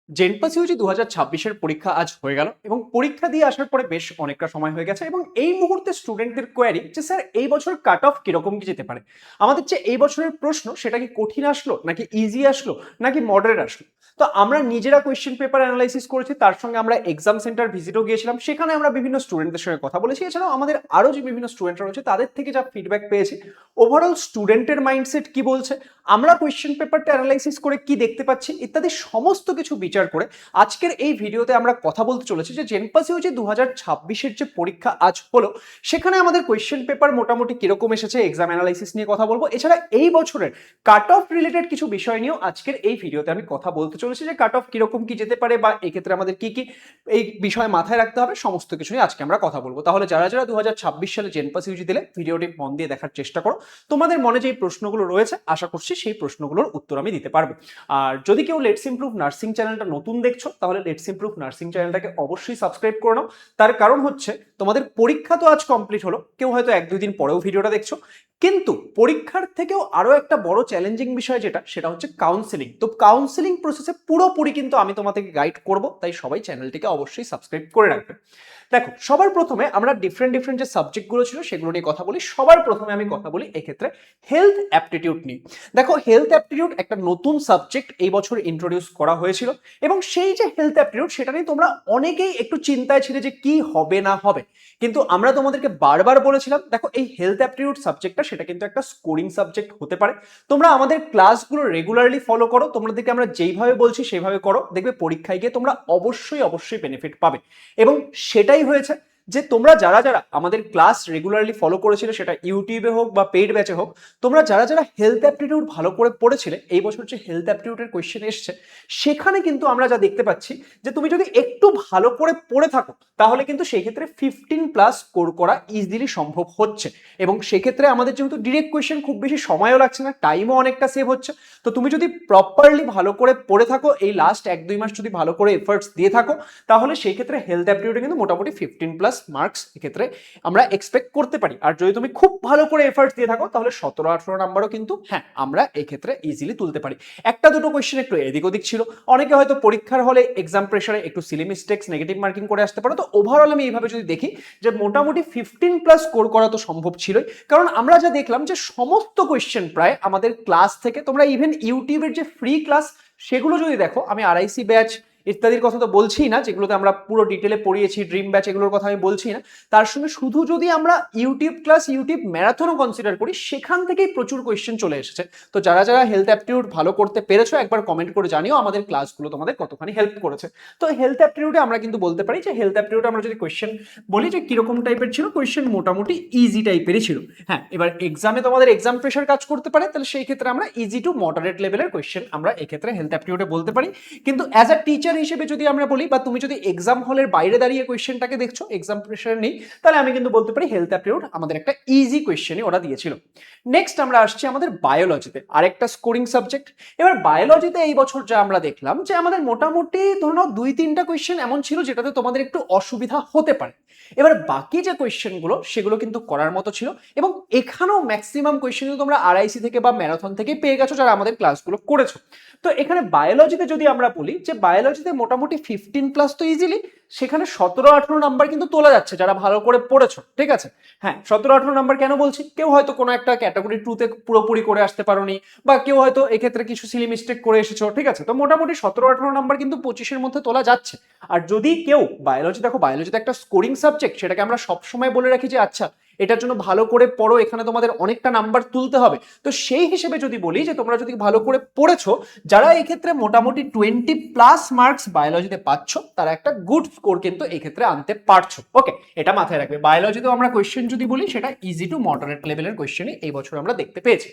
জেনপাস Yuji 2026-এর পরীক্ষা আজ হয়ে গেল এবং পরীক্ষা দিয়ে আসার পরে বেশ অনেকটা সময় হয়ে গেছে এবং এই মুহূর্তে স্টুডেন্টদের কোয়ারি যে স্যার এই বছর কাট অফ কিরকম কি যেতে পারে। আমাদের যে এই বছরের প্রশ্ন সেটা কি কঠিন আসলো নাকি ইজি আসলো নাকি মডারেট আসলো। তো আমরা নিজেরা কোয়েশ্চেন পেপার অ্যানালাইসিস করেছি, তার সঙ্গে আমরা এক্সাম সেন্টার ভিজিটও গিয়েছিলাম, সেখানে আমরা বিভিন্ন স্টুডেন্টদের সঙ্গে কথা বলেছি। এছাড়াও আমাদের আরও যে বিভিন্ন স্টুডেন্টরা রয়েছে তাদের থেকে যা ফিডব্যাক পেয়েছি, ওভারঅল স্টুডেন্টের মাইন্ডসেট কি বলছে, আমরা কোয়েশ্চেন পেপারটা অ্যানালাইসিস করে কি দেখতে পাচ্ছি ইত্যাদি সমস্ত কিছু বিচার করে আজকের এই ভিডিওতে আমরা কথা বলতে চলেছি যে জেনপাস ইউজি 2026-এর যে পরীক্ষা আজ হলো সেখানে আমাদের কোয়েশ্চেন পেপার মোটামুটি কিরকম এসেছে, এক্সাম অ্যানালাইসিস নিয়ে কথা বলবো। এছাড়া এই বছরের কাট অফ রিলেটেড কিছু বিষয় নিয়েও আজকের এই ভিডিওতে আমি কথা বলতে চলেছি যে কাট অফ কিরকম কি যেতে পারে বা এক্ষেত্রে আমাদের কি কি এই বিষয় মাথায় রাখতে হবে, সমস্ত কিছু নিয়ে আজকে আমরা কথা বলবো। তাহলে যারা যারা 2026 সালে জেনপাস ইউজি দিলে ভিডিওটি মন দিয়ে দেখার চেষ্টা করো, তোমাদের মনে যে প্রশ্নগুলো রয়েছে আশা করছি সেই প্রশ্নগুলোর উত্তর আমি দিতে পারবো। আর যদি কেউ লেটস ইমপ্রুভ নার্সিং চ্যানেলটা নতুন দেখছো তাহলে লেটস ইমপ্রুভ নার্সিং চ্যানেলটাকে অবশ্যই সাবস্ক্রাইব করে নাও। তার কারণ হচ্ছে তোমাদের পরীক্ষা তো আজ কমপ্লিট হলো, কেউ হয়তো 1-2 দিন পরেও ভিডিওটা দেখছো, কিন্তু পরীক্ষার থেকেও আরো একটা বড় চ্যালেঞ্জিং বিষয় সেটা হচ্ছে কাউন্সেলিং। তো কাউন্সেলিং প্রসেসে পুরোপুরি কিন্তু আমি তোমাদেরকে গাইড করব, তাই সবাই চ্যানেলটিকে অবশ্যই সাবস্ক্রাইব করে রাখবে। দেখো, সবার প্রথমে আমরা ডিফারেন্ট ডিফারেন্ট যে সাবজেক্টগুলো ছিল সেগুলো নিয়ে কথা বলি। সবার প্রথমে আমি কথা বলি এক্ষেত্রে হেলথ অ্যাপটিটিউড নিয়ে। দেখো, হেলথ অ্যাপটিটিউড একটা নতুন সাবজেক্ট এই বছর ইন্ট্রোডিউস করা হয়েছিল এবং সেই যে হেলথ অ্যাপটিটিউড সেটা নিয়ে তোমরা অনেকেই একটু চিন্তায় ছিলে যে কি হবে না হবে, কিন্তু আমরা তোমাদেরকে বারবার বলেছিলাম দেখো এই হেলথ অ্যাপটিটিউড সাবজেক্টটা সেটা কিন্তু একটা স্কোরিং সাবজেক্ট হতে পারে। তোমরা আমাদের ক্লাসগুলো রেগুলারলি ফলো করো, তোমাদেরকে আমরা যেইভাবে বলছি সেইভাবে করো, দেখবে পরীক্ষায় গিয়ে তোমরা অবশ্যই অবশ্যই বেনিফিট পাবে। এবং সেটাই হয়েছে যে তোমরা যারা যারা আমাদের ক্লাস রেগুলারলি ফলো করেছিলে, সেটা ইউটিউবে হোক বা পেইড ব্যাচে হোক, তোমরা যারা যারা হেলথ অ্যাপটিটিউড ভালো করে পড়েছিলে, এই বছর যে হেলথ অ্যাপটিটিউডের কোয়েশ্চেন এসছে সেখানে কিন্তু আমরা যা দেখতে পাচ্ছি যে তুমি যদি একটু ভালো করে পড়ে থাকো তাহলে কিন্তু সেই ক্ষেত্রে 15+ স্কোর করা ইজিলি সম্ভব হচ্ছে। এবং সেক্ষেত্রে আমাদের যেহেতু ডিরেক্ট কোয়েশ্চেন, খুব বেশি সময়ও লাগছে না, টাইমও অনেকটা সেভ হচ্ছে। তো তুমি যদি প্রপারলি ভালো করে পড়ে থাকো, এই লাস্ট 1-2 মাস যদি ভালো করে এফর্টস দিয়ে থাকো, তাহলে সেই ক্ষেত্রে হেলথ অ্যাপটিটিউডে কিন্তু মোটামুটি 15+ মার্কস এক্ষেত্রে আমরা এক্সপেক্ট করতে পারি। আর যদি তুমি খুব ভালো করে এফর্টস দিয়ে থাকো তাহলে 17-18 নাম্বারও কিন্তু হ্যাঁ আমরা এক্ষেত্রে ইজিলি তুলতে পারি। একটা দুটো কোয়েশ্চেন একটু এদিক ওদিক ছিল, অনেকে হয়তো পরীক্ষার হলে এক্সাম প্রেশারে একটু সিলি মিস্টেক্স নেগেটিভ মার্কিং করে আসতে পারো। তো ওভারঅল আমি এইভাবে যদি দেখি যে মোটামুটি 15+ স্কোর করা তো সম্ভব ছিলই, কারণ আমরা যা দেখলাম যে সমস্ত কোয়েশ্চেন প্রায় আমাদের ক্লাস থেকে, তোমরা ইভেন ইউটিউবের যে ফ্রি ক্লাস সেগুলো যদি দেখো, আমি আরআইসি ব্যাচ ইত্যাদির কথা তো বলছি না যেগুলোতে আমরা পুরো ডিটেলে পড়িয়েছি, ড্রিম ব্যাচ এগুলোর কথা আমি বলছি না, তার সঙ্গে শুধু যদি আমরা ইউটিউব ক্লাস, ইউটিউব ম্যারাথনও কনসিডার করি, সেখান থেকেই প্রচুর কোয়েশ্চেন চলে এসেছে। তো যারা যারা হেলথ অ্যাপটিটিউড ভালো করতে পেরেছো একবার কমেন্ট করে জানিও আমাদের ক্লাসগুলো তোমাদের কতখানি হেল্প করেছে। তো হেলথ অ্যাপটিটিউডে আমরা কিন্তু বলতে পারি যে হেলথ অ্যাপটিটিউডে আমরা যদি কোয়েশ্চেন বলি যে কিরকম টাইপের ছিল, কোয়েশ্চেন মোটামুটি ইজি টাইপেরই ছিল। হ্যাঁ, এবার এক্সামে তোমাদের এক্সাম প্রেশার কাজ করতে পারে, তাহলে সেই ক্ষেত্রে আমরা ইজি টু মডারেট লেভেলের কোয়েশ্চেন আমরা এক্ষেত্রে হেলথ অ্যাপটিটিউডে বলতে পারি। কিন্তু অ্যাজ আ টিচার হিসেবে যদি আমরা বলি, বা তুমি যদি এক্সাম হলের বাইরে দাঁড়িয়ে কোয়েশ্চেনটাকে দেখছো, এক্সাম প্রেশার নেই, তাহলে আমি কিন্তু বলতে পারি হেলথ অ্যাপটিটিউড আমাদের একটা ইজি কোয়েশ্চেনই ওরা দিয়েছিল। নেক্সট আমরা আসছি আমাদের বায়োলজিতে, আরেকটা স্কোরিং সাবজেক্ট। এবার বায়োলজিতে এই বছর যা আমরা দেখলাম যে আমাদের মোটামুটি ধরো 2-3টা কোয়েশ্চেন এমন ছিল যেটাতে তোমাদের একটু অসুবিধা হতে পারে। এবার বাকি যে কোয়েশ্চেনগুলো সেগুলো কিন্তু করার মতো ছিল, এবং এখানেও ম্যাক্সিমাম কোয়েশ্চেন তোমরা আরআইসি থেকে বা ম্যারাথন থেকে পেয়ে গেছো যারা আমাদের ক্লাসগুলো করেছো। তো এখানে বায়োলজিতে যদি আমরা বলি যে বায়োলজিতে মোটামুটি 15+ তো ইজিলি, সেখানে 17-18 নাম্বার কিন্তু তোলা যাচ্ছে যারা ভালো করে পড়েছো, ঠিক আছে। হ্যাঁ, 17-18 নাম্বার কেন বলছি, কেউ হয়তো কোনো একটা ক্যাটাগরি 2 তে পুরোপুরি করে আসতে পারোনি, বা কেউ হয়তো এক্ষেত্রে কিছু সিলি মিস্টেক করে এসেছো, ঠিক আছে। তো মোটামুটি 17-18 নাম্বার কিন্তু 25-এর মধ্যে তোলা যাচ্ছে। আর যদি কেউ বায়োলজি, দেখো বায়োলজিতে একটা স্কোরিং সাবজেক্ট, সেটাকে আমরা সবসময় বলে রাখি যে আচ্ছা এটার জন্য ভালো করে পড়ো, এখানে তোমাদের অনেকটা নাম্বার তুলতে হবে। তো সেই হিসেবে যদি বলি যে তোমরা যদি ভালো করে পড়েছো, যারা এই ক্ষেত্রে মোটামুটি 20+ মার্কস বায়োলজিতে পাচ্ছ, তারা একটা গুড স্কোর কিন্তু এই ক্ষেত্রে আনতে পারছো। ওকে, এটা মাথায় রাখবে। বায়োলজিতেও আমরা কোয়েশ্চেন যদি বলি সেটা ইজি টু মডারেট লেভেলের কোয়েশ্চেনই এই বছর আমরা দেখতে পেয়েছি।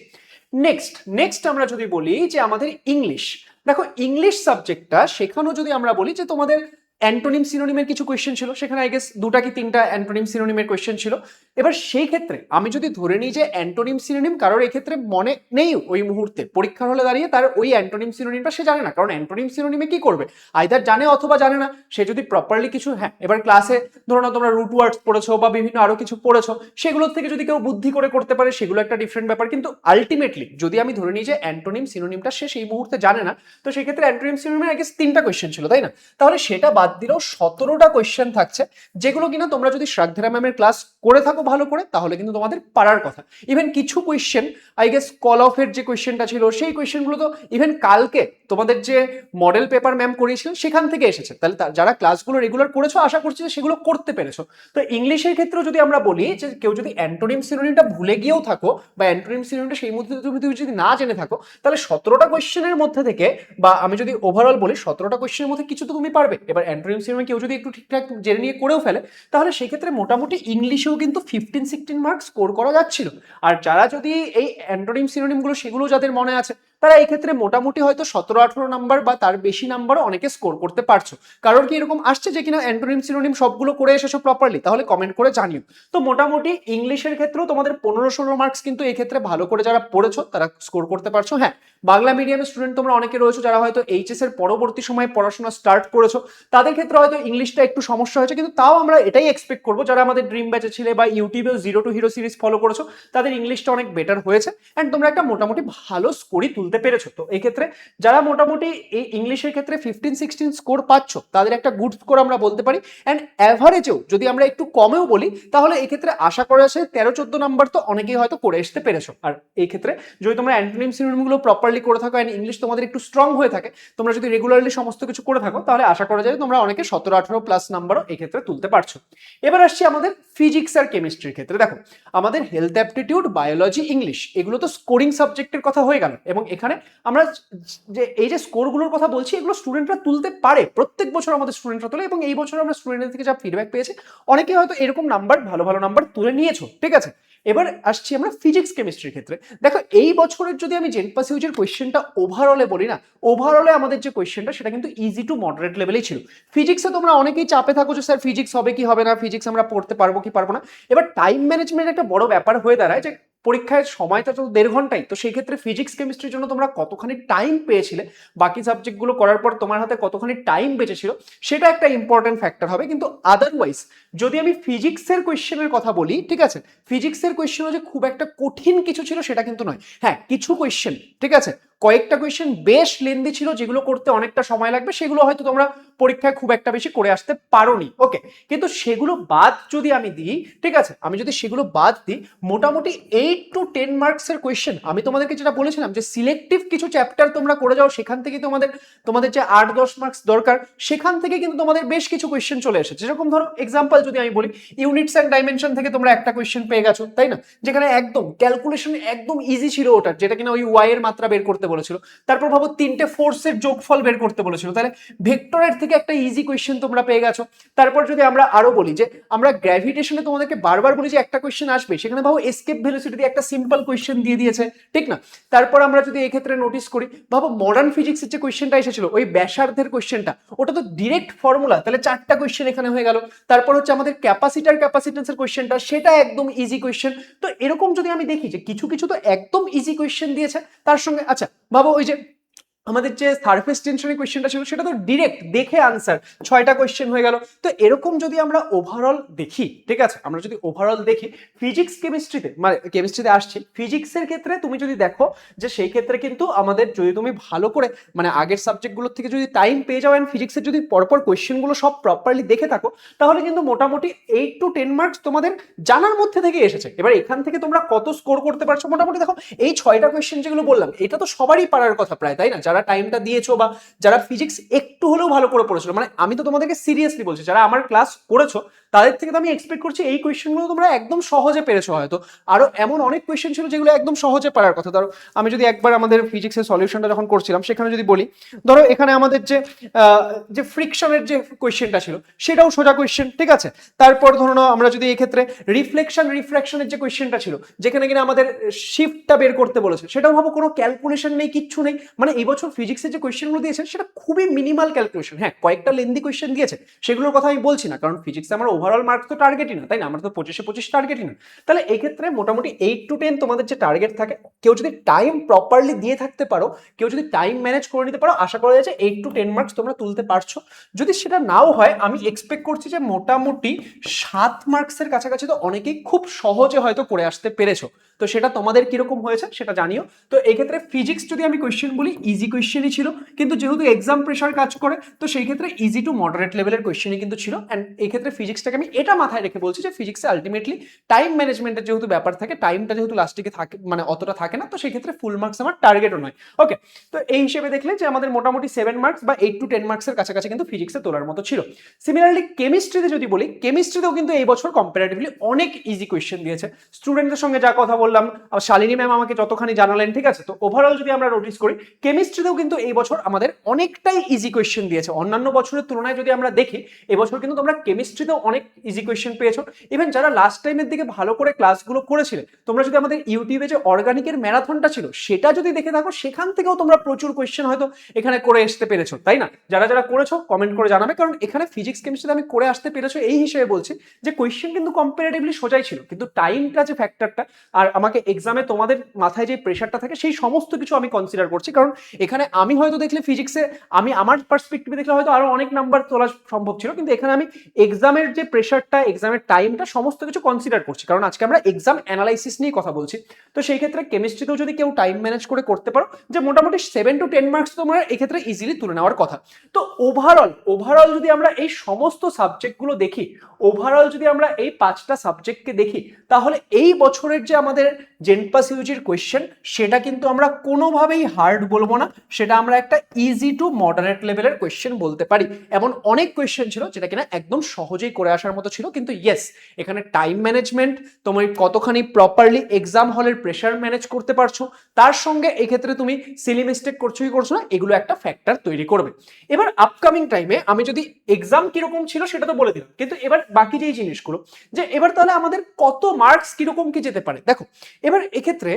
নেক্সট আমরা যদি বলি যে আমাদের ইংলিশ, দেখো ইংলিশ সাবজেক্টটা সেখানেও যদি আমরা বলি যে তোমাদের অ্যান্টোনিম সিনোনিমের কিছু কোয়েশ্চেন ছিল, সেখানে আই গেস 2টা কি 3টা অ্যান্টোনিম সিনোনিমের কোয়েশ্চেন ছিল। এবার সেই ক্ষেত্রে আমি যদি ধরে নিই যে অ্যান্টোনিম সিনোনিম কারোর এক্ষেত্রে মনে নেই ওই মুহূর্তে পরীক্ষার হলে দাঁড়িয়ে, তার ওই অ্যান্টোনিম সিনোনিমটা সে জানে না, কারণ অ্যান্টোনিম সিনোনিমে কি করবে, আইদার জানে অথবা জানে না। সে যদি প্রপারলি কিছু, হ্যাঁ এবার ক্লাসে ধরো না তোমরা রুট ওয়ার্ডস পড়েছো বা বিভিন্ন আরো কিছু পড়েছো, সেগুলোর থেকে যদি কেউ বুদ্ধি করে করতে পারে সেগুলো একটা ডিফারেন্ট ব্যাপার, কিন্তু আলটিমেটলি যদি আমি ধরে নিই যে অ্যান্টোনিম সিনোনিমটা সে সেই মুহূর্তে জানে না, তো সেই ক্ষেত্রে অ্যান্টোনিম সিনোনিমে আই গেস 3টা কোয়েশ্চেন ছিল, তাই না? তাহলে সেটা বাদ দিলেও 17টা কোয়েশ্চেন থাকছে, যেগুলো কিনা তোমরা যদি শ্রাদ্ধেরা ম্যামের ক্লাস করে থাকো ভালো করে, তাহলে কিন্তু তোমাদের পারার কথা। ইভেন কিছু কোয়েশ্চেন আই গেস কল অফের যে কোয়েশ্চেনটা ছিল, সেই কোয়েশ্চেনগুলো তো ইভেন কালকে তোমাদের যে মডেল পেপার ম্যাম করিয়েছিলেন সেখান থেকে এসেছে। তাহলে যারা ক্লাসগুলো রেগুলার করেছো আশা করছি যে সেগুলো করতে পেরেছো। তো ইংলিশের ক্ষেত্রেও যদি আমরা বলি যে কেউ যদি অ্যান্টোনিম সিনোনিমটা ভুলে গিয়েও থাকো বা অ্যান্টোনিম সিনোনিমটা সেই মধ্যে তুমি যদি না জেনে থাকো, তাহলে 17টা কোয়েশ্চেনের মধ্যে থেকে, বা আমি যদি ওভারঅল বলি 17টা কোয়েশ্চেনের মধ্যে কিছু তো তুমি পারবে। এবার অ্যান্টোনিম সিনোনিম কেউ যদি একটু ঠিকঠাক জেনে নিয়ে করেও ফেলে, তাহলে সেক্ষেত্রে মোটামুটি ইংলিশেও কিন্তু 15-16 মার্কস স্কোর করা যাচ্ছিল। আর যারা যদি এই অ্যান্টোনিম সিনোনিমগুলো সেগুলো যাদের মনে আছে, তারা এই ক্ষেত্রে মোটামুটি হয়তো 17-18 নাম্বার বা তার বেশি নাম্বারও অনেকে স্কোর করতে পারছো। কারণ কি এরকম আসছে যে কিনা অ্যান্টোনিম সিনোনিম সবগুলো করে এসেছো প্রপারলি, তাহলে কমেন্ট করে জানিও। তো মোটামুটি ইংলিশের ক্ষেত্রেও তোমাদের 15-16 মার্কস কিন্তু এই ক্ষেত্রে ভালো করে যারা পড়েছো তারা স্কোর করতে পারছো। হ্যাঁ, বাংলা মিডিয়ামের স্টুডেন্ট তোমরা অনেকে রয়েছো যারা হয়তো এইচএস এর পরবর্তী সময়ে পড়াশোনা স্টার্ট করেছো, তাদের ক্ষেত্রে হয়তো ইংলিশটা একটু সমস্যা হয়েছে, কিন্তু তাও আমরা এটাই এক্সপেক্ট করবো যারা আমাদের ড্রিম ব্যাচে ছিলে বা ইউটিউবেও zero two hero series follow করেছো, তাদের ইংলিশটা অনেক বেটার হয়েছে অ্যান্ড তোমরা একটা মোটামুটি ভালো স্কোরই তুলতে পেরেছো। তো এই ক্ষেত্রে যারা মোটামুটি এই ইংলিশের ক্ষেত্রে 15-16 স্কোর পাচ্ছ, তাদের একটা গুড স্কোর আমরা বলতে পারি। অ্যান্ড অ্যাভারেজেও যদি আমরা একটু কমেও বলি, তাহলে এই ক্ষেত্রে আশা করা আছে 13-14 নাম্বার তো অনেকেই হয়তো করে আসতে পেরেছো। আর এই ক্ষেত্রে যদি তোমরা অ্যান্টোনিম সিনোনিমগুলো প্রপারলি করে থাকো অ্যান্ড ইংলিশ তোমাদের একটু স্ট্রং হয়ে থাকে, তোমরা যদি রেগুলারলি সমস্ত কিছু করে থাকো, তাহলে আশা করা যায় তোমরা অনেকে 17-18 প্লাস নাম্বারও এই ক্ষেত্রে তুলতে পারছো। এবার আসছি আমাদের ফিজিক্স আর কেমিস্ট্রির ক্ষেত্রে। দেখো আমাদের হেলথ অ্যাপটিটিউড, বায়োলজি, ইংলিশ এগুলো তো স্কোরিং সাবজেক্টের কথা হয়ে গেল, এবং এখানে আমরা যে এই যে স্কোরগুলোর কথা বলছি এগুলো স্টুডেন্টরা তুলতে পারে, প্রত্যেক বছর আমাদের স্টুডেন্টরা তোলে, এবং এই বছর আমরা স্টুডেন্টদের থেকে যা ফিডব্যাক পেয়েছি অনেকে হয়তো এরকম নাম্বার, ভালো ভালো নাম্বার তুলে নিয়েছো, ঠিক আছে। এবার আসছি আমরা ফিজিক্স কেমিস্ট্রির ক্ষেত্রে। দেখো এই বছরের যদি আমি জেনপাস ইউজের কোয়েশ্চেনটা ওভারঅলে বলি না, ওভারঅলে আমাদের যে কোয়েশ্চেনটা সেটা কিন্তু ইজি টু মডারেট লেভেলেই ছিল। ফিজিক্সে তোমরা অনেকেই চাপে থাকো যে স্যার ফিজিক্স হবে কি হবে না, ফিজিক্স আমরা পড়তে পারবো কি পারবো না। এবার টাইম ম্যানেজমেন্ট একটা বড় ব্যাপার হয়ে দাঁড়ায় যে পরীক্ষায় সময়টা তো 1.5 ঘন্টাই, তো সেই ক্ষেত্রে ফিজিক্স কেমিস্ট্রির জন্য তোমরা কতখানি টাইম পেয়েছিলে, বাকি সাবজেক্টগুলো করার পর তোমার হাতে কতখানি টাইম বেঁচেছিল, সেটা একটা ইম্পর্টেন্ট ফ্যাক্টর হবে। কিন্তু আদারওয়াইজ যদি আমি ফিজিক্সের কোয়েশ্চেনের কথা বলি, ঠিক আছে, ফিজিক্সের কোয়েশ্চেনও যে খুব একটা কঠিন কিছু ছিল সেটা কিন্তু নয়। হ্যাঁ, কিছু কোয়েশ্চেন, ঠিক আছে, কয়েকটা কোয়েশ্চেন বেশ লেন্দি ছিল, যেগুলো করতে অনেকটা সময় লাগবে, সেগুলো হয়তো তোমরা পরীক্ষায় খুব একটা বেশি করে আসতে পারোনি, ওকে। কিন্তু সেগুলো বাদ যদি আমি দিই, ঠিক আছে, আমি যদি সেগুলো বাদ দিই, মোটামুটি 8-10 মার্কসের কোয়েশ্চেন আমি তোমাদেরকে যেটা বলেছিলাম যে সিলেক্টিভ কিছু চ্যাপ্টার তোমরা করে যাও, সেখান থেকে তোমাদের যে 8-10 মার্কস দরকার, সেখান থেকে কিন্তু তোমাদের বেশ কিছু কোয়েশ্চেন চলে এসেছে। যেরকম ধরো এক্সাম্পল যদি আমি বলি, ইউনিটস অ্যান্ড ডাইমেনশন থেকে তোমরা একটা কোয়েশ্চেন পেয়ে গেছো, তাই না, যেখানে একদম ক্যালকুলেশন একদম ইজি ছিল ওটা, যেটা কিনা ওই ওয়াই এর মাত্রা বের করতে বলেছিল। তারপর ভাবো 3টে ফোর্সের যোগফল বের করতে বলেছিল, তাহলে ভেক্টরের থেকে একটা ইজি কোয়েশ্চেন তোমরা পেয়ে গেছো। তারপর যদি আমরা আরো বলি যে আমরা গ্র্যাভিটেশনে তোমাদেরকে বারবার বলি যে একটা কোয়েশ্চেন আসবে, সেখানে ভাবো এসকেপ ভেলোসিটি দিয়ে একটা সিম্পল কোয়েশ্চেন দিয়ে দিয়েছে, ঠিক না। তারপর আমরা যদি এই ক্ষেত্রে নোটিস করি, ভাবো মডার্ন ফিজিক্সের যে কোয়েশ্চেনটা এসেছিল ওই ব্যাসার্ধের কোয়েশ্চেনটা, ওটা তো ডিরেক্ট ফর্মুলা, তাহলে 4টা কোয়েশ্চেন এখানে হয়ে গেল। তারপর হচ্ছে আমাদের ক্যাপাসিটেন্সের কোয়েশ্চেনটা, সেটা একদম ইজি কোয়েশ্চেন। তো এরকম যদি আমি দেখি যে কিছু কিছু তো একদম ইজি কোয়েশ্চেন দিয়েছে, তার সঙ্গে আচ্ছা ভাবো ওই যে আমাদের যে সারফেস টেনশনের কোয়েশ্চেনটা ছিল সেটা তো ডিরেক্ট দেখে আনসার, 6টা কোয়েশ্চেন হয়ে গেল। তো এরকম যদি আমরা ওভারঅল দেখি, ঠিক আছে, আমরা যদি ওভারঅল দেখি ফিজিক্স কেমিস্ট্রিতে, মানে কেমিস্ট্রিতে আসছি, ফিজিক্সের ক্ষেত্রে তুমি যদি দেখো যে সেই ক্ষেত্রে কিন্তু আমাদের যদি তুমি ভালো করে মানে আগের সাবজেক্টগুলোর থেকে যদি টাইম পেয়ে যাও অ্যান্ড ফিজিক্সের যদি পরপর কোয়েশ্চেনগুলো সব প্রপারলি দেখে থাকো, তাহলে কিন্তু মোটামুটি 8-10 মার্কস তোমাদের জানার মধ্যে থেকে এসেছে। এবার এখান থেকে তোমরা কত স্কোর করতে পারছো, মোটামুটি দেখো এই 6টা কোয়েশ্চেন যেগুলো বললাম, এটা তো সবারই পারার কথা প্রায়, তাই না, যারা টাইমটা দিয়েছো বা যারা ফিজিক্স একটু হলেও ভালো করে পড়েছিল। মানে আমি তো তোমাদেরকে সিরিয়াসলি বলছি, যারা আমার ক্লাস করেছো তাদের থেকে তো আমি এক্সপেক্ট করছি এই কোয়েশ্চেনগুলো তোমরা একদম সহজে পেরেছো। হয়তো আরো এমন অনেক কোয়েশ্চেন ছিল যেগুলো একদম সহজে পারার কথা। ধরো আমি যদি একবার আমাদের ফিজিক্সের সলিউশনটা যখন করছিলাম, সেখানে যদি বলি, ধরো এখানে আমাদের যে ফ্রিকশনের যে কোয়েশ্চেনটা ছিল সেটাও সোজা কোয়েশ্চেন, ঠিক আছে। তারপর ধরো আমরা যদি এই ক্ষেত্রে রিফ্লেকশনের যে কোয়েশ্চেনটা ছিল, যেখানে কিনা আমাদের শিফটটা বের করতে বলেছে, সেটাও ভাবো কোনো ক্যালকুলেশন নেই, কিচ্ছু নেই। মানে এই বছর এবছর ফিজিক্সের যে কোয়েশ্চেনগুলো দিয়েছে সেটা খুবই মিনিমাল ক্যালকুলেশন। হ্যাঁ, কয়েকটা লেন্দি কোয়েশ্চেন দিয়েছে, সেগুলোর কথা আমি বলছি না, কারণ ফিজিক্সে আমার ওভারঅল মার্কস তো টার্গেটই না, তাই না? আমরা তো 25-25 টার্গেটই না। তাহলে এই ক্ষেত্রে মোটামুটি 8 to 10 তোমাদের যে টার্গেট থাকে, কেউ যদি টাইম প্রপারলি দিয়ে থাকতে পারো, কেউ যদি টাইম ম্যানেজ করে নিতে পারো, আশা করা যায় যে 8 to 10 মার্কস তোমরা তুলতে পারছো। যদি সেটা নাও হয়, আমি এক্সপেক্ট করছি যে মোটামুটি 7 মার্কসের কাছাকাছি তো অনেকেই খুব সহজে হয়তো করে আসতে পেরেছো। তো সেটা তোমাদের কিরকম হয়েছে সেটা জানিও। তো এই ক্ষেত্রে ফিজিক্স যদি আমি কোয়েশ্চেন বলি, ইজি কোয়েশ্চেনই ছিল, কিন্তু যেহেতু এক্সাম প্রেশার কাজ করে, তো সেই ক্ষেত্রে ইজি টু মডারেট লেভেলের কোয়েশ্চেনই কিন্তু ছিল। অ্যান্ড এই ক্ষেত্রে ফিজিক্সটাকে আমি এটা মাথায় রেখে বলছি যে ফিজিক্সে আলটিমেটলি টাইম ম্যানেজমেন্টের যেহেতু ব্যাপার থাকে, টাইমটা যেহেতু লাস্টে থাকে, মানে অতটা থাকে না, তো সেই ক্ষেত্রে ফুল মার্কস আমার টার্গেটও নয়। ওকে, তো এই হিসেবে দেখলে যে আমাদের মোটামুটি 7 মার্কস বা 8 to 10 মার্কসের কাছাকাছি কিন্তু ফিজিক্সে তোলার মতো ছিল। সিমিলারলি কেমিস্ট্রিতে যদি বলি, কেমিস্ট্রিতেও কিন্তু এই বছর কম্পারেটিভলি অনেক ইজি কোয়েশ্চেন দিয়েছে। স্টুডেন্টদের সঙ্গে যা কথা বললাম, শালিনী ম্যাম আমাকে যতখানি জানালেন, ঠিক আছে, তো ওভারঅল যদি আমরা নোটিস করি, কেমিস্ট্রিতেও কিন্তু এই বছর আমাদের অনেকটাই ইজি কোয়েশ্চেন দিয়েছে। অন্যান্য বছরের তুলনায় যদি আমরা দেখি, এবছর কিন্তু তোমরা কেমিস্ট্রিতেও অনেক ইজি কোয়েশ্চেন পেয়েছো। ইভেন যারা লাস্ট টাইমের দিকে ভালো করে ক্লাসগুলো করেছিলে, তোমরা যদি আমাদের ইউটিউবে যে অর্গানিকের ম্যারাথনটা ছিল সেটা যদি দেখে থাকো, সেখান থেকেও তোমরা প্রচুর কোয়েশ্চেন হয়তো এখানে করে আসতে পেরেছো, তাই না? যারা যারা করেছো কমেন্ট করে জানাবে, কারণ এখানে ফিজিক্স কেমিস্ট্রিতে আমি করে আসতে পেরেছো এই হিসেবে বলছি যে কোয়েশ্চেন কিন্তু কম্পারেটিভলি সোজাই ছিল, কিন্তু টাইমটা যে ফ্যাক্টরটা, আর আমাকে এক্সামে তোমাদের মাথায় যে প্রেশারটা থাকে, সেই সমস্ত কিছু আমি কনসিডার করছি। কারণ এখানে আমি হয়তো দেখলে ফিজিক্সে, আমি আমার পার্সপেক্টিভে দেখলে হয়তো আরো অনেক নাম্বার তোলা সম্ভব ছিল, কিন্তু এখানে আমি এক্সামের যে প্রেশারটা, এক্সামের টাইমটা, সমস্ত কিছু কনসিডার করছি, কারণ আজকে আমরা এক্সাম অ্যানালাইসিস নিয়ে কথা বলছি। তো সেই ক্ষেত্রে কেমিস্ট্রিতেও যদি কেউ টাইম ম্যানেজ করে করতে পারো, যে মোটামুটি 7 to 10 মার্কস তোমার এই ক্ষেত্রে ইজিলি তুলে নেওয়ার কথা। তো ওভারঅল যদি আমরা এই সমস্ত সাবজেক্টগুলো দেখি, ওভারঅল যদি আমরা এই 5টা সাবজেক্টকে দেখি, তাহলে এই বছরের যে আমাদের জেনপাস ইউজির কোয়েশ্চেন, সেটা কিন্তু আমরা কোনোভাবেই হার্ড বলবো না, সেটা আমরা একটা ইজি টু মডারেট লেভেলের কোয়েশ্চেন বলতে পারি। এমন অনেক কোয়েশ্চেন ছিল যেটা কিনা একদম সহজেই করে আসার মতো ছিল, কিন্তু ইয়েস, এখানে টাইম ম্যানেজমেন্ট, তোমার কতখানি প্রপারলি এক্সাম হলের প্রেশার ম্যানেজ করতে পারছো, তার সঙ্গে এক্ষেত্রে তুমি সিলি মিস্টেক করছো কি করছো না, এগুলো একটা ফ্যাক্টর তৈরি করবে। এবার আপকামিং টাইমে আমি যদি এক্সাম কিরকম ছিল সেটা তো বলে দিলাম, কিন্তু এবার বাকি যেই জিনিসগুলো, যে এবার তাহলে আমাদের কত মার্কস কিরকম কি যেতে পারে। দেখো, এবার এক্ষেত্রে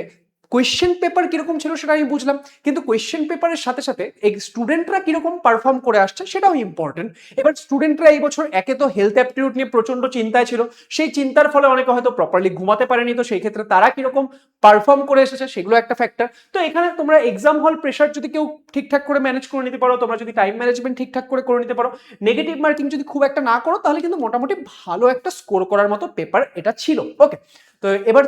কোয়েশ্চেন পেপার কিরকম ছিল সেটা আমি বুঝলাম, কিন্তু কোয়েশ্চেন পেপারের সাথে সাথে স্টুডেন্টরা কিরকম পারফর্ম করে আসছে সেটাও ইম্পর্টেন্ট। এবার স্টুডেন্টরা এই বছর একে তো হেলথ অ্যাপটিটিউড নিয়ে প্রচন্ড চিন্তায় ছিল, সেই চিন্তার ফলে অনেকে হয়তো প্রপারলি ঘুমাতে পারেনি, তো সেই ক্ষেত্রে তারা কিরকম পারফর্ম করে এসেছে সেগুলো একটা ফ্যাক্টর। তো এখানে তোমরা এক্সাম হল প্রেশার যদি কেউ ঠিকঠাক করে ম্যানেজ করে নিতে পারো, তোমরা যদি টাইম ম্যানেজমেন্ট ঠিকঠাক করে নিতে পারো, নেগেটিভ মার্কিং যদি খুব একটা না করো, তাহলে কিন্তু মোটামুটি ভালো একটা স্কোর করার মতো পেপার এটা ছিল। ওকে, তো এবার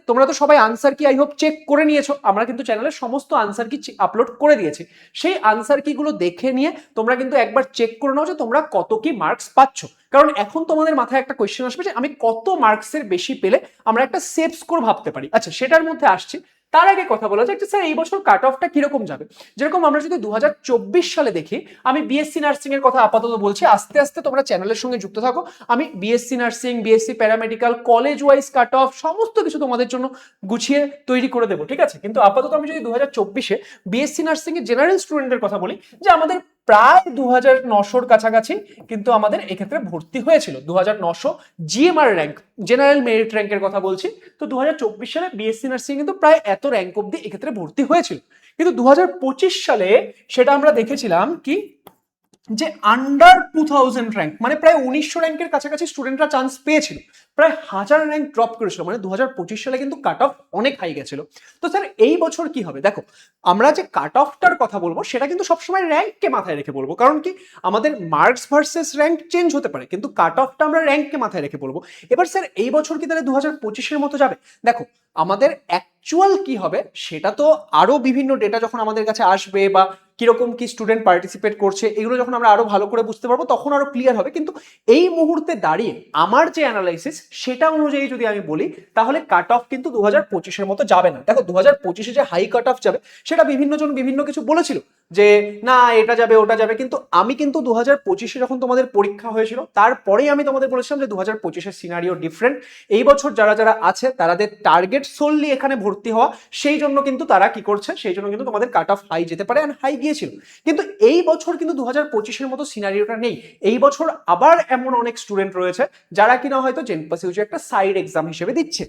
তোমরা তো সবাই আনসার কি আই হোপ চেক করে নিয়েছো, আমরা কিন্তু চ্যানেলে সমস্ত আনসার কি আপলোড করে দিয়েছি। সেই আনসার কি গুলো দেখে নিয়ে তোমরা কিন্তু একবার চেক করে নাও যে তোমরা কত কি মার্কস পাচ্ছ, কারণ এখন তোমাদের মাথায় একটা কোয়েশ্চেন আসবে যে আমি কত মার্কসের বেশি পেলে আমরা একটা সেফ স্কোর ভাবতে পারি। আচ্ছা, সেটার মধ্যে আসছি, তার আগে কথা বলা যাক যে স্যার এই বছর কাট অফটা কিরকম যাবে। যেরকম আমরা যদি 2024 সালে দেখি, আমি বিএসসি নার্সিং এর কথা আপাতত বলছি, আস্তে আস্তে তোমরা চ্যানেলের সঙ্গে যুক্ত থাকো, আমি BSc nursing, BSc paramedical, college wise cut off সমস্ত কিছু তোমাদের জন্য গুছিয়ে তৈরি করে দেবো, ঠিক আছে? কিন্তু আপাতত আমি যদি 2024-এ বিএসসি নার্সিং এর জেনারেল স্টুডেন্টের কথা বলি, যে আমাদের প্রায় 2900-র কাছাকাছি কিন্তু আমাদের এক্ষেত্রে ভর্তি হয়েছিল। 2900 জিএমআর র্যাঙ্ক, জেনারেল মেরিট র্যাঙ্কের কথা বলছি। তো 2024 সালে বিএসসি নার্সিং কিন্তু প্রায় এত র্যাঙ্ক অব্দি এক্ষেত্রে ভর্তি হয়েছিল, কিন্তু 2025 সালে সেটা আমরা দেখেছিলাম কি, যে আন্ডার 2000 র্যাঙ্ক, মানে প্রায় 1900 র্যাঙ্কের কাছাকাছি স্টুডেন্টরা চান্স পেয়েছিল, প্রায় 1000 র্যাঙ্ক ড্রপ করেছিল, মানে 2025 সালে কিন্তু কাট অফ অনেক হাই গেছিল। তো স্যার এই বছর কি হবে, দেখো আমরা যে কাট অফটার কথা বলবো সেটা কিন্তু সবসময় র্যাঙ্ককে মাথায় রেখে বলবো, কারণ কি আমাদের মার্কস ভার্সেস র্যাঙ্ক চেঞ্জ হতে পারে, কিন্তু কাট অফটা আমরা র্যাঙ্ককে মাথায় রেখে বলবো। এবার স্যার এই বছর কি তাহলে 2025-এর মতো যাবে? দেখো, আমাদের অ্যাকচুয়াল কি হবে সেটা তো আরো বিভিন্ন ডেটা যখন আমাদের কাছে আসবে, বা কিরকম কি স্টুডেন্ট পার্টিসিপেট করছে, এগুলো যখন আমরা আরো ভালো করে বুঝতে পারবো তখন আরো ক্লিয়ার হবে। কিন্তু এই মুহূর্তে দাঁড়িয়ে আমার যে অ্যানালাইসিস সেটা অনুযায়ী যদি আমি বলি, তাহলে কাট অফ কিন্তু 2025-এর মতো যাবে না। দেখো 2025-এ যে হাই কাট অফ যাবে সেটা বিভিন্ন জন বিভিন্ন কিছু বলেছিল, যে না এটা যাবে ওটা যাবে, কিন্তু আমি কিন্তু 2025-এ যখন তোমাদের পরীক্ষা হয়েছিল তারপরেই আমি তোমাদের বলেছিলাম যে 2025-এর সিনারিও ডিফারেন্ট। এই বছর যারা যারা আছে তাদের টার্গেট সোললি এখানে ভর্তি হওয়া, সেই জন্য কিন্তু তারা কি করছে, সেই জন্য কিন্তু তোমাদের কাট অফ হাই যেতে পারে, হাই গিয়েছিল। কিন্তু এই বছর কিন্তু 2025-এর মতো সিনারিওটা নেই। এই বছর আবার এমন অনেক স্টুডেন্ট রয়েছে যারা কিনা হয়তো জেনপাস ইউজি একটা সাইড এক্সাম হিসেবে দিচ্ছে।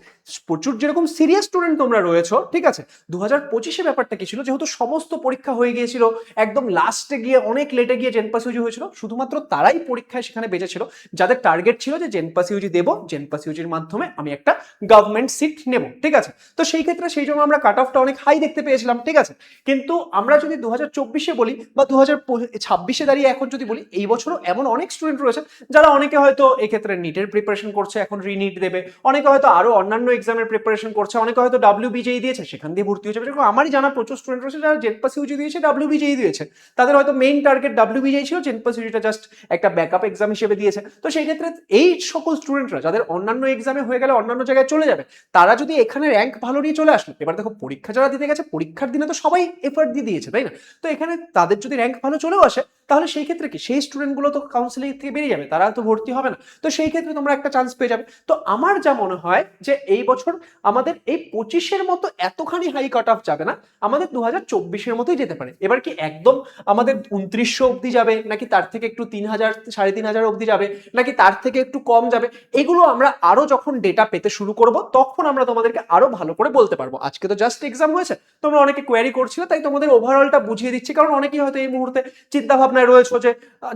প্রচুর যেরকম সিরিয়াস স্টুডেন্ট তোমরা রয়েছো, ঠিক আছে, 2025-এ ব্যাপারটা কি ছিল, যেহেতু সমস্ত পরীক্ষা হয়ে গিয়েছিল, একদম লাস্টে গিয়ে অনেক লেটে গিয়ে জেনপাস ইউজি হয়েছিল, শুধুমাত্র তারাই পরীক্ষায় সেখানে বেঁচেছিল যাদের টার্গেট ছিল যে জেনপাস ইউজি দেবো, জেনপাস ইউজির মাধ্যমে আমি একটা গভর্নমেন্ট সিট নেব, ঠিক আছে। তো সেই ক্ষেত্রে সেই জন্য আমরা কাট অফটা অনেক হাই দেখতে পেয়েছিলাম, ঠিক আছে। কিন্তু আমরা যদি 2024-এ বলি বা 2026-এ দাঁড়িয়ে এখন যদি বলি, এই বছরও এমন অনেক স্টুডেন্ট রয়েছে যারা অনেকে হয়তো এক্ষেত্রে নিটের প্রিপারেশন করছে, এখন রিনিট দেবে, অনেকে হয়তো আরো অন্যান্য এক্সামের প্রিপারেশন করছে, অনেকে হয়তো ডাব্লিউবিজেই দিয়েছে সেখান দিয়ে ভর্তি হয়েছে। যেরকম আমারই জানা প্রচুর স্টুডেন্ট রয়েছে যারা জেনপাস ইউজি দিয়েছে, ডাব্লিউবিজেই দিয়েছে, তাদের হয়তো মেইন টার্গেট ডাব্লিউবিজেই ছিল, জেনপাস ইউজিটা জাস্ট একটা ব্যাকআপ এক্সাম হিসেবে দিয়েছে। তো সেই ক্ষেত্রে এই সকল স্টুডেন্টরা যাদের অন্যান্য এক্সামে হয়ে গেলে অন্যান্য জায়গায় চলে যাবে, তারা যদি এখানে র্যাঙ্ক ভালো নিয়ে চলে আসলো, এবার দেখো পরীক্ষা যারা দিতে গেছে পরীক্ষার দিনে তো সবাই এফর্ট দিয়ে দিয়েছে, তাই না? তো এখানে তাদের যদি র্যাঙ্ক ভালো চলেও আসে, তাহলে সেই ক্ষেত্রে কি সেই স্টুডেন্টগুলো তো কাউন্সিলিং থেকে বেরিয়ে যাবে, তারা তো ভর্তি হবে না। তো সেই ক্ষেত্রে তোমরা একটা চান্স পেয়ে যাবে। তো আমার যা মনে হয় যে এই বছর আমাদের এই 25-এর মতো এতখানি হাই কাট অফ যাবে না, আমাদের 2024-এর মতোই যেতে পারে। এবার কি একদম আমাদের 2900 অবধি যাবে, নাকি তার থেকে একটু 3000 3500 অবধি যাবে, নাকি তার থেকে একটু কম যাবে, এগুলো আমরা আরো যখন ডেটা পেতে শুরু করব তখন আমরা তোমাদেরকে আরো ভালো করে বলতে পারবো। আজকে তো জাস্ট এক্সাম হয়েছে, তোমরা অনেকে কোয়ারি করছিলে, তাই তোমাদের ওভারঅলটা বুঝিয়ে দিচ্ছি, কারণ অনেকেই হয়তো এই মুহূর্তে চিন্তা ভাবনায় রয়েছে যে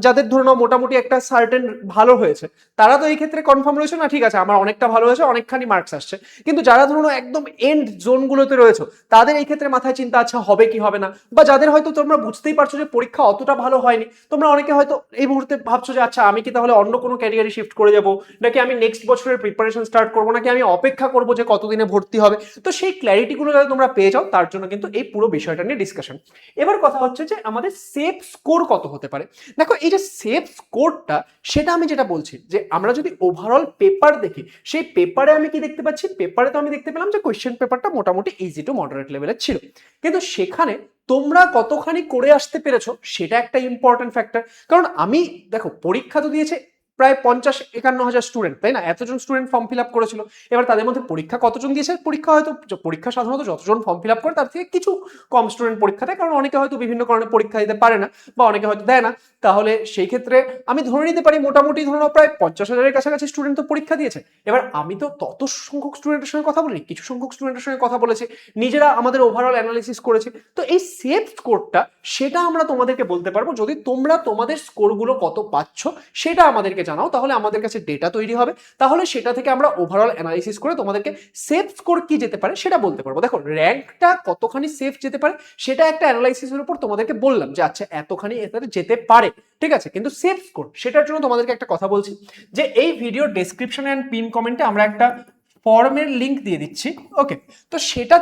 যাদের ধরে নাও মোটামুটি একটা সার্টেন ভালো হয়েছে, তারা তো এই ক্ষেত্রে কনফার্ম রয়েছে না, ঠিক আছে আমার অনেকটা ভালো হয়েছে, অনেকখানি মার্কস আসছে। কিন্তু যারা ধরুন একদম এন্ড জোনগুলোতে রয়েছে, তাদের এই ক্ষেত্রে মাথায় চিন্তা আচ্ছা হবে কি হবে না, বা যাদের হয়তো তোমরা বুঝতেই পারছো যে পরীক্ষা অতটা ভালো হয়নি, তোমরা অনেকে হয়তো এই মুহূর্তে ভাবছো যে আচ্ছা আমি কি তাহলে অন্য কোনো ক্যারিয়ারে শিফট করে যাব, নাকি আমি নেক্সট বছরের প্রিপারেশন স্টার্ট করবো, নাকি আমি অপেক্ষা করবো যে কতদিনে ভর্তি হবে। তো সেই ক্ল্যারিটিগুলো যাতে তোমরা পেয়ে যাও, তার জন্য কিন্তু এই পুরো বিষয়টা নিয়ে ডিসকাশন। এবার কথা হচ্ছে যে আমাদের সেফ স্কোর কত হতে পারে। দেখো এই যে সেফ স্কোরটা, সেটা আমি যেটা বলছি যে আমরা যদি ওভারঅল পেপার দেখি, সেই পেপারে আমি কি দেখতে পাচ্ছি, পেপারে তো আমি দেখতে পেলাম যে কোয়েশ্চেন পেপারটা মোটামুটি ইজি টু মডারেট লেভেলের ছিল, কিন্তু সেখানে তোমরা কতখানি করে আসতে পেরেছো সেটা একটা ইম্পর্টেন্ট ফ্যাক্টর। কারণ আমি দেখো পরীক্ষা তো দিয়েছে প্রায় 50-51 হাজার স্টুডেন্ট, তাই না? এতজন স্টুডেন্ট ফর্ম ফিল আপ করেছিল। এবার তাদের মধ্যে পরীক্ষা কতজন দিয়েছে, পরীক্ষা হয়তো পরীক্ষা সাধারণত যতজন ফর্ম ফিল আপ করে তার থেকে কিছু কম স্টুডেন্ট পরীক্ষা দেয়, কারণ অনেকে হয়তো বিভিন্ন কারণে পরীক্ষা দিতে পারে না, বা অনেকে হয়তো দেয় না। তাহলে সেই ক্ষেত্রে আমি ধরে নিতে পারি মোটামুটি ধরো প্রায় 50,000-এর কাছাকাছি স্টুডেন্ট তো পরীক্ষা দিয়েছে। এবার আমি তো তত সংখ্যক স্টুডেন্টের সঙ্গে কথা বলিনি, কিছু সংখ্যক স্টুডেন্টের সঙ্গে কথা বলেছি, নিজেরা আমাদের ওভারঅল অ্যানালিসিস করেছি। তো এই সেফ স্কোরটা, সেটা আমরা তোমাদেরকে বলতে পারবো যদি তোমরা তোমাদের স্কোরগুলো কত পাচ্ছ সেটা আমাদেরকে জানাও, তাহলে আমাদের কাছে ডেটা তৈরি হবে, তাহলে সেটা থেকে আমরা ওভারঅল অ্যানালিসিস করে তোমাদেরকে সেফ স্কোর কি যেতে পারে সেটা বলতে পারবো। দেখো র্যাঙ্কটা কতখানি সেফ যেতে পারে সেটা একটা অ্যানালাইসিসের উপর তোমাদেরকে বললাম যে আচ্ছা এতখানি এতে যেতে পারে, ঠিক আছে। কিন্তু সেফ স্কোর সেটার জন্য তোমাদেরকে একটা কথা বলছি, যে এই ভিডিও ডেসক্রিপশনে এন্ড পিন কমেন্টে আমরা একটা ফর্মের লিংক দিয়ে দিচ্ছি, ওকে। তো সেটা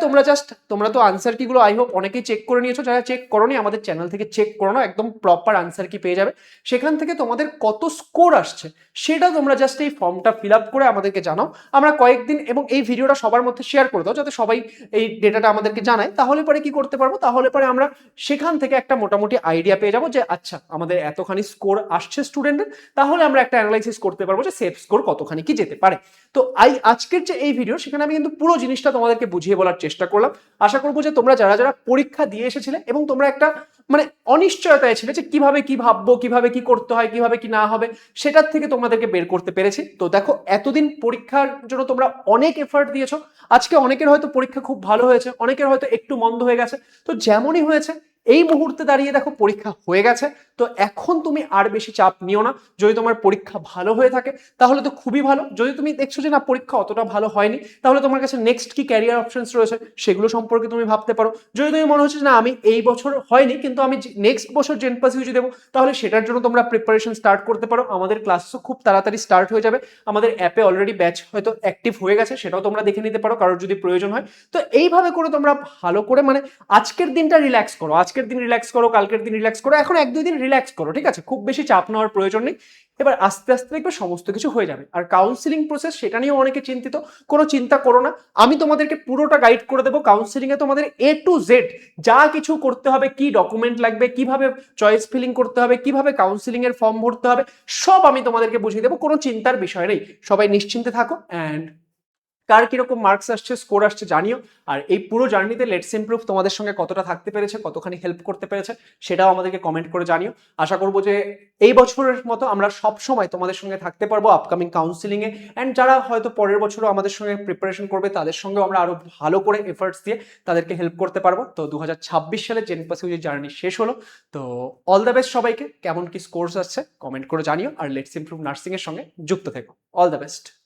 তোমরা তো আনসার কিগুলো আই হোপ অনেকেই চেক করে নিয়েছো, যারা চেক করোনি আমাদের চ্যানেল থেকে চেক করো না, একদম প্রপার আনসার কি পেয়ে যাবে। সেখান থেকে তোমাদের কত স্কোর আসছে সেটা তোমরা জাস্ট এই ফর্মটা ফিল আপ করে আমাদেরকে জানাও। আমরা কয়েকদিন, এবং এই ভিডিওটা সবার মধ্যে শেয়ার করে দাও যাতে সবাই এই ডেটাটা আমাদেরকে জানায়, তাহলে পরে কি করতে পারবো, তাহলে পরে আমরা সেখান থেকে একটা মোটামুটি আইডিয়া পেয়ে যাবো যে আচ্ছা আমাদের এতখানি স্কোর আসছে স্টুডেন্টের, তাহলে আমরা একটা অ্যানালাইসিস করতে পারবো যে সেফ স্কোর কতখানি কি যেতে পারে। তো আজকের যে এই ভিডিও, সেখানে আমি কিন্তু পুরো জিনিসটা তোমাদেরকে বুঝিয়ে বলার চেষ্টা করলাম। আশা করবো যে তোমরা যারা যারা পরীক্ষা দিয়ে এসেছিলে এবং তোমরা একটা মানে অনিশ্চয়তায় ছিলে যে কিভাবে কি ভাববো, কিভাবে কি করতে হয়, কিভাবে কি না হবে, সেটার থেকে তোমাদেরকে বের করতে পেরেছি। তো দেখো এতদিন পরীক্ষার জন্য তোমরা অনেক এফার্ট দিয়েছো, আজকে অনেকের হয়তো পরীক্ষা খুব ভালো হয়েছে, অনেকের হয়তো একটু মন্দ হয়ে গেছে। তো যেমনই হয়েছে এই মুহূর্তে দাঁড়িয়ে দেখো পরীক্ষা হয়ে গেছে, তো এখন তুমি আর বেশি চাপ নিও না। যদি তোমার পরীক্ষা ভালো হয়ে থাকে তাহলে তো খুবই ভালো, যদি তুমি দেখছো যে না পরীক্ষা অতটা ভালো হয়নি, তাহলে তোমার কাছে নেক্সট কি ক্যারিয়ার অপশনস রয়েছে সেগুলো সম্পর্কে তুমি ভাবতে পারো। যদি তুমি মনে হচ্ছে না আমি এই বছর হয়নি কিন্তু আমি নেক্সট বছর জেনপাস ইউজি দেবো, তাহলে সেটার জন্য তোমরা প্রিপারেশন স্টার্ট করতে পারো। আমাদের ক্লাসও খুব তাড়াতাড়ি স্টার্ট হয়ে যাবে, আমাদের অ্যাপে অলরেডি ব্যাচ হয়তো অ্যাক্টিভ হয়ে গেছে, সেটাও তোমরা দেখে নিতে পারো কারোর যদি প্রয়োজন হয়। তো এইভাবে করে তোমরা ভালো করে মানে আজকের দিনটা রিল্যাক্স করো, আজকের দিন রিল্যাক্স করো, কালকের দিন রিল্যাক্স করো, এখন 1-2 দিন রিল্যাক্স করো, ঠিক আছে? খুব বেশি চাপ নেওয়ার প্রয়োজন নেই। এবার আস্তে আস্তে দেখবে সমস্ত কিছু হয়ে যাবে। আর কাউন্সিলিং প্রসেস সেটা নিয়েও অনেকে চিন্তিত, কোনো চিন্তা করো না, আমি তোমাদেরকে পুরোটা গাইড করে দেবো। কাউন্সিলিং এ তোমাদের A to Z যা কিছু করতে হবে, কি ডকুমেন্ট লাগবে, কিভাবে চয়েস ফিলিং করতে হবে, কিভাবে কাউন্সিলিং এর ফর্ম ভরতে হবে, সব আমি তোমাদেরকে বুঝিয়ে দেবো, কোনো চিন্তার বিষয় নেই। সবাই নিশ্চিন্তে থাকো অ্যান্ড কার কিরকম মার্কস আসছে, স্কোর আসছে জানিও। আর এই পুরো জার্নিতে লেটস ইমপ্রুভ তোমাদের সঙ্গে কতটা থাকতে পেরেছে, কতখানি হেল্প করতে পেরেছে, সেটাও আমাদেরকে কমেন্ট করে জানিও। আশা করবো যে এই বছরের মতো আমরা সব সময় তোমাদের সঙ্গে থাকতে পারবো আপকামিং কাউন্সিলিং এ। অ্যান্ড যারা হয়তো পরের বছরও আমাদের সঙ্গে প্রিপারেশন করবে তাদের সঙ্গেও আমরা আরো ভালো করে এফার্টস দিয়ে তাদেরকে হেল্প করতে পারবো। তো 2026 সালে জেন পাসিউজি জার্নি শেষ হলো। তো অল দ্য বেস্ট সবাইকে। কেমন কি স্কোরস আসছে কমেন্ট করে জানিও, আর লেটস ইমপ্রুভ নার্সিং এর সঙ্গে যুক্ত থেকো। All the best.